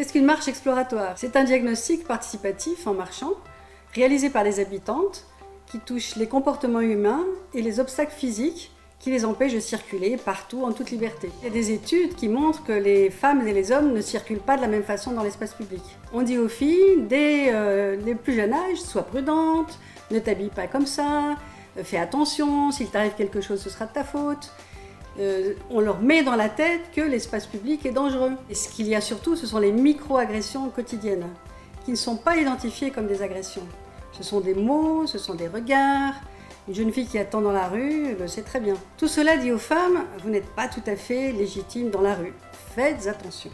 Qu'est-ce qu'une marche exploratoire? C'est un diagnostic participatif en marchant, réalisé par les habitantes, qui touche les comportements humains et les obstacles physiques qui les empêchent de circuler partout en toute liberté. Il y a des études qui montrent que les femmes et les hommes ne circulent pas de la même façon dans l'espace public. On dit aux filles, dès les plus jeunes âges, sois prudente, ne t'habille pas comme ça, fais attention, s'il t'arrive quelque chose, ce sera de ta faute. On leur met dans la tête que l'espace public est dangereux. Et ce qu'il y a surtout, ce sont les micro-agressions quotidiennes, qui ne sont pas identifiées comme des agressions. Ce sont des mots, ce sont des regards. Une jeune fille qui attend dans la rue le sait très bien. Tout cela dit aux femmes, vous n'êtes pas tout à fait légitimes dans la rue. Faites attention.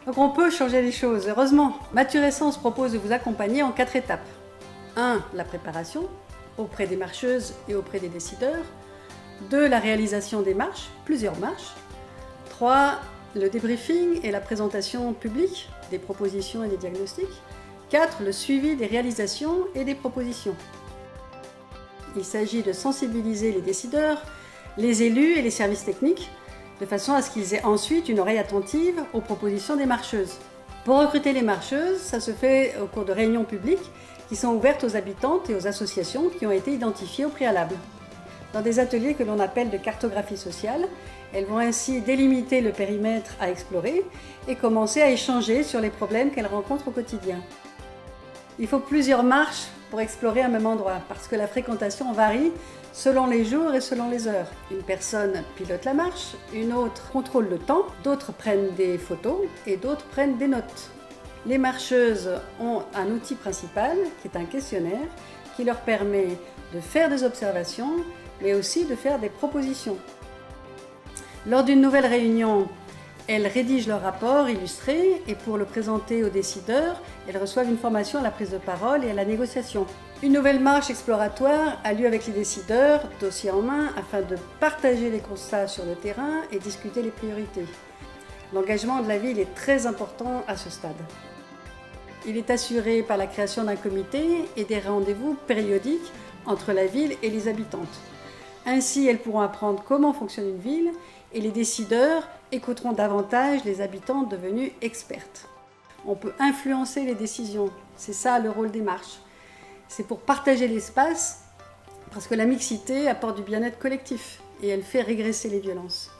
Donc on peut changer les choses, heureusement. Maturescence propose de vous accompagner en 4 étapes. 1. La préparation, auprès des marcheuses et auprès des décideurs. 2. La réalisation des marches, plusieurs marches. 3. Le débriefing et la présentation publique des propositions et des diagnostics. 4. Le suivi des réalisations et des propositions. Il s'agit de sensibiliser les décideurs, les élus et les services techniques, de façon à ce qu'ils aient ensuite une oreille attentive aux propositions des marcheuses. Pour recruter les marcheuses, ça se fait au cours de réunions publiques qui sont ouvertes aux habitantes et aux associations qui ont été identifiées au préalable. Dans des ateliers que l'on appelle de cartographie sociale, elles vont ainsi délimiter le périmètre à explorer et commencer à échanger sur les problèmes qu'elles rencontrent au quotidien. Il faut plusieurs marches pour explorer un même endroit, parce que la fréquentation varie selon les jours et selon les heures. Une personne pilote la marche, une autre contrôle le temps, d'autres prennent des photos et d'autres prennent des notes. Les marcheuses ont un outil principal, qui est un questionnaire, qui leur permet de faire des observations, mais aussi de faire des propositions. Lors d'une nouvelle réunion, elles rédigent leur rapport illustré et pour le présenter aux décideurs, elles reçoivent une formation à la prise de parole et à la négociation. Une nouvelle marche exploratoire a lieu avec les décideurs, dossier en main, afin de partager les constats sur le terrain et discuter les priorités. L'engagement de la ville est très important à ce stade. Il est assuré par la création d'un comité et des rendez-vous périodiques entre la ville et les habitantes. Ainsi, elles pourront apprendre comment fonctionne une ville et les décideurs écouteront davantage les habitantes devenues expertes. On peut influencer les décisions, c'est ça le rôle des marches. C'est pour partager l'espace, parce que la mixité apporte du bien-être collectif et elle fait régresser les violences.